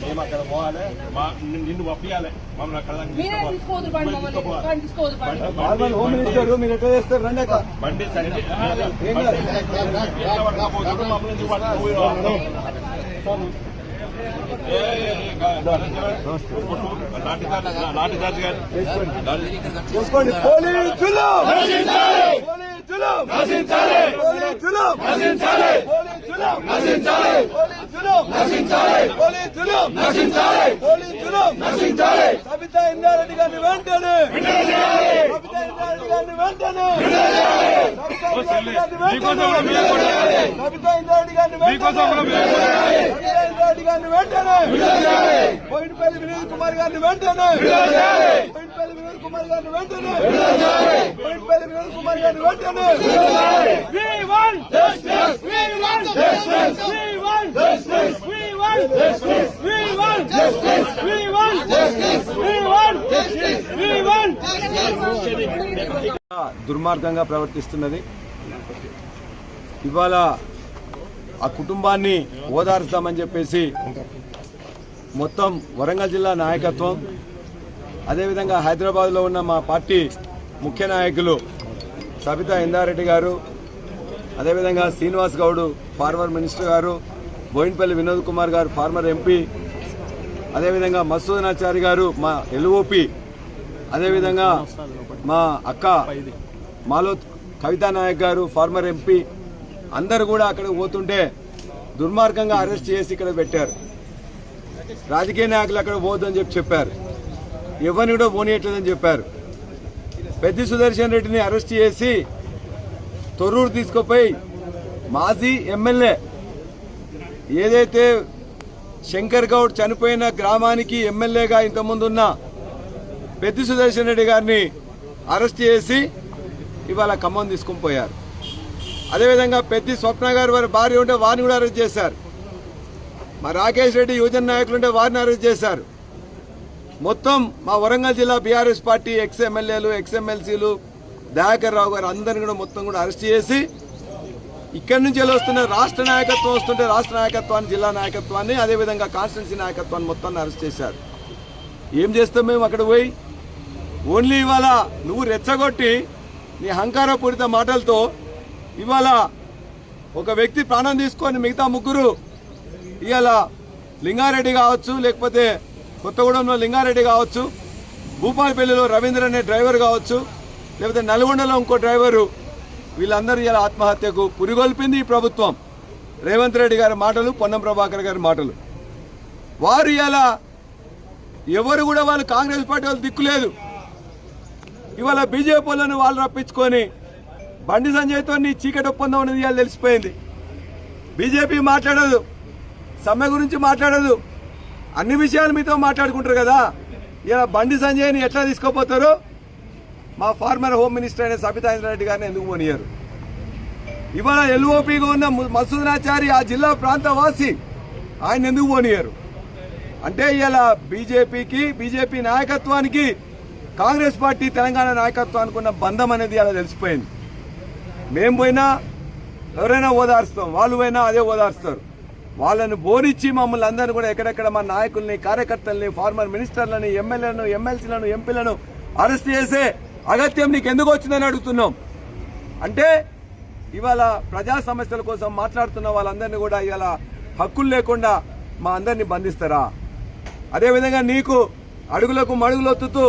మేము అక్కడ పోవాలి, నిన్ను పంపించాలి, మమ్మల్ని అక్కడ మీరు ఎట్లా చేస్తారు రండి బండి లాఠీ చార్జ్ గారు చూసుకోండి. సబితా ఇంద్రారెడ్డి గారిని వెంటనే బోయినపల్లి వినోద్ కుమార్ గారిని వెంటనే దుర్మార్గంగా ప్రవర్తిస్తున్నది. ఇవాళ ఆ కుటుంబాన్ని ఓదార్స్తామని చెప్పేసి మొత్తం వరంగల్ జిల్లా నాయకత్వం, అదేవిధంగా హైదరాబాద్లో ఉన్న మా పార్టీ ముఖ్య నాయకులు సబితా ఇంద్రారెడ్డి గారు, అదేవిధంగా శ్రీనివాస్ గౌడ్ ఫార్మర్ మినిస్టర్ గారు, బోయినపల్లి వినోద్ కుమార్ గారు ఫార్మర్ ఎంపీ, అదేవిధంగా మసూదనాచారి గారు మా ఎల్ఓపి, అదేవిధంగా మా అక్క మాలోత్ కవితా నాయక్ గారు ఫార్మర్ ఎంపీ, అందరూ కూడా అక్కడికి పోతుంటే దుర్మార్గంగా అరెస్ట్ చేసి ఇక్కడ పెట్టారు. రాజకీయ నాయకులు అక్కడ పోవద్దని చెప్పారు, ఎవరిని కూడా పోనీయట్లేదని చెప్పారు. పెద్ది సుదర్శన్ రెడ్డిని అరెస్ట్ చేసి తొర్రూరు తీసుకుపోయి మాజీ ఎమ్మెల్యే ఏదైతే శంకర్ గౌడ్ చనిపోయిన గ్రామానికి ఎమ్మెల్యేగా ఇంతకుముందున్న పెద్ది సుదర్శన్ రెడ్డి గారిని అరెస్ట్ చేసి ఇవాళ ఖమ్మం తీసుకుని పోయారు. అదేవిధంగా పెద్ది స్వప్న గారు వారి భార్య ఉంటే వారిని కూడా అరెస్ట్ చేశారు. మా రాకేష్ రెడ్డి యువజన నాయకులు ఉంటే వారిని అరెస్ట్ చేశారు. మొత్తం మా వరంగల్ జిల్లా బీఆర్ఎస్ పార్టీ ఎక్స్ ఎమ్మెల్యేలు, ఎక్స్ ఎమ్మెల్సీలు, దయాకర్ రావు గారు అందరిని కూడా మొత్తం కూడా అరెస్ట్ చేసి ఇక్కడి నుంచి వస్తున్న రాష్ట్ర నాయకత్వం వస్తుంటే రాష్ట్ర నాయకత్వాన్ని, జిల్లా నాయకత్వాన్ని, అదేవిధంగా కాన్స్టిట్యున్సీ నాయకత్వాన్ని మొత్తాన్ని అరెస్ట్ చేశారు. ఏం చేస్తాం మేము అక్కడ పోయి? ఓన్లీ ఇవాళ నువ్వు రెచ్చగొట్టి నీ అహంకారపూరిత మాటలతో ఇవాళ ఒక వ్యక్తి ప్రాణం తీసుకొని మిగతా ముగ్గురు ఇవాళ లింగారెడ్డి కావచ్చు, లేకపోతే కొత్తగూడెంలో లింగారెడ్డి కావచ్చు, భూపాలపల్లిలో రవీంద్ర అనే డ్రైవర్ కావచ్చు, లేకపోతే నల్గొండలో ఇంకో డ్రైవరు, వీళ్ళందరూ ఇలా ఆత్మహత్యకు పురిగొల్పింది ఈ ప్రభుత్వం. రేవంత్ రెడ్డి గారి మాటలు, పొన్నం ప్రభాకర్ గారి మాటలు. వారు ఇలా ఎవరు కూడా వాళ్ళు కాంగ్రెస్ పార్టీ వాళ్ళు దిక్కులేదు. ఇవాళ బీజేపీ వాళ్ళను వాళ్ళు రప్పించుకొని బండి సంజయ్తో నీ చీకటి ఒప్పందం అనేది ఇవాళ తెలిసిపోయింది. బీజేపీ మాట్లాడదు, సమ్మె గురించి మాట్లాడదు, అన్ని విషయాలు మీతో మాట్లాడుకుంటారు కదా. ఇలా బండి సంజయ్ని ఎట్లా తీసుకోపోతారు? మా ఫార్మర్ హోమ్ మినిస్టర్ అయిన సబితా ఇంద్రారెడ్డి గారిని ఎందుకు పోనీయారు? ఇవాళ ఎల్ఓపిగా ఉన్న మసూదనాచారి ఆ జిల్లా ప్రాంత వాసి, ఆయన ఎందుకు పోనీయారు? అంటే ఇలా బీజేపీకి, బీజేపీ నాయకత్వానికి కాంగ్రెస్ పార్టీ తెలంగాణ నాయకత్వానికి ఉన్న బంధం అనేది అలా తెలిసిపోయింది. మేము పోయినా ఎవరైనా ఓదార్స్తాం, వాళ్ళు పోయినా అదే ఓదార్స్తారు. వాళ్ళని బోనిచ్చి మమ్మల్ని అందరినీ కూడా ఎక్కడెక్కడ మా నాయకుల్ని, కార్యకర్తల్ని, ఫార్మర్ మినిస్టర్లని, ఎమ్మెల్యేలను, ఎమ్మెల్సీలను, ఎంపీలను అరెస్ట్ చేసే అగత్యం నీకు ఎందుకు వచ్చిందని అడుగుతున్నాం. అంటే ఇవాళ ప్రజా సమస్యల కోసం మాట్లాడుతున్న వాళ్ళందరినీ కూడా ఇవాళ హక్కులు లేకుండా మా అందరినీ బంధిస్తారా? అదేవిధంగా నీకు అడుగులకు మడుగులొత్తుతూ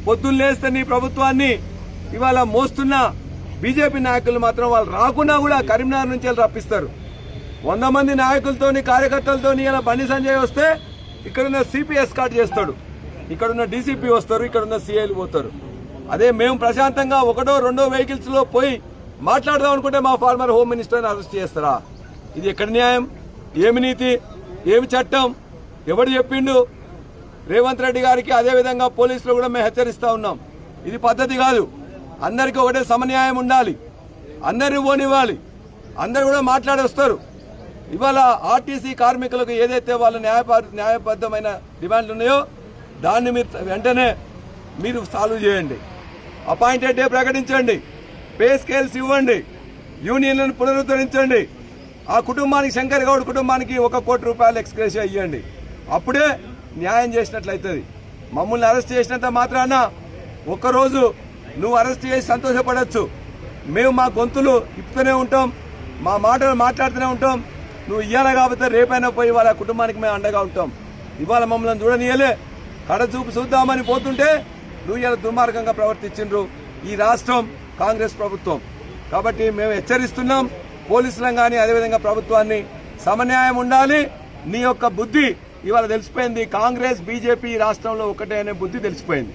పొద్దున్న లేస్తే నీ ప్రభుత్వాన్ని ఇవాళ మోస్తున్న బీజేపీ నాయకులు మాత్రం వాళ్ళు రాకున్నా కూడా కరీంనగర్ నుంచి రప్పిస్తారు. 100 మంది నాయకులతోని, కార్యకర్తలతోని ఇలా బండి సంజయ్ వస్తే ఇక్కడున్న సిపి ఎస్కార్ట్ చేస్తాడు, ఇక్కడున్న డీసీపీ వస్తారు, ఇక్కడున్న సిఐలు పోతారు. అదే మేము ప్రశాంతంగా 1, 2 వెహికల్స్ లో పోయి మాట్లాడదాం అనుకుంటే మా ఫార్మర్ హోమ్ మినిస్టర్ని అరెస్ట్ చేస్తారా? ఇది ఎక్కడ న్యాయం? ఏమి నీతి? ఏమి చట్టం? ఎవడు చెప్పిండు? రేవంత్ రెడ్డి గారికి అదేవిధంగా పోలీసులు కూడా మేము హెచ్చరిస్తా ఉన్నాం. ఇది పద్ధతి కాదు. అందరికీ ఒకటే సమన్యాయం ఉండాలి, అందరిని పోనివ్వాలి, అందరు కూడా మాట్లాడి వస్తారు. ఇవాళ ఆర్టీసీ కార్మికులకు ఏదైతే వాళ్ళ న్యాయబద్ధమైన డిమాండ్లు ఉన్నాయో దాన్ని మీరు వెంటనే మీరు సాల్వ్ చేయండి. అపాయింటెడ్ డే ప్రకటించండి, పే స్కేల్స్ ఇవ్వండి, యూనియన్లను పునరుద్ధరించండి. ఆ కుటుంబానికి, శంకర్ గౌడ్ కుటుంబానికి 1 కోటి రూపాయలు ఎక్స్గ్రేషియా ఇవ్వండి. అప్పుడే న్యాయం చేసినట్లయితుంది. మమ్మల్ని అరెస్ట్ చేసినంత మాత్రాన ఒక్కరోజు నువ్వు అరెస్ట్ చేసి సంతోషపడవచ్చు. మేము మా గొంతులు ఇప్పుతూనే ఉంటాం, మా మాటలు మాట్లాడుతూనే ఉంటాం. నువ్వు ఇయ్యాల కాకపోతే రేపైనా పోయి వాళ్ళ కుటుంబానికి మేము అండగా ఉంటాం. ఇవాళ మమ్మల్ని చూడనీయలే, కడచూపు చూద్దామని పోతుంటే నువ్వు ఇలా దుర్మార్గంగా ప్రవర్తించిండ్రు ఈ రాష్ట్రం కాంగ్రెస్ ప్రభుత్వం. కాబట్టి మేము హెచ్చరిస్తున్నాం పోలీసులను కానీ, అదేవిధంగా ప్రభుత్వాన్ని, సమన్యాయం ఉండాలి. నీ యొక్క బుద్ధి ఇవాళ తెలిసిపోయింది. కాంగ్రెస్ బీజేపీ రాష్ట్రంలో ఒకటే అనే బుద్ధి తెలిసిపోయింది.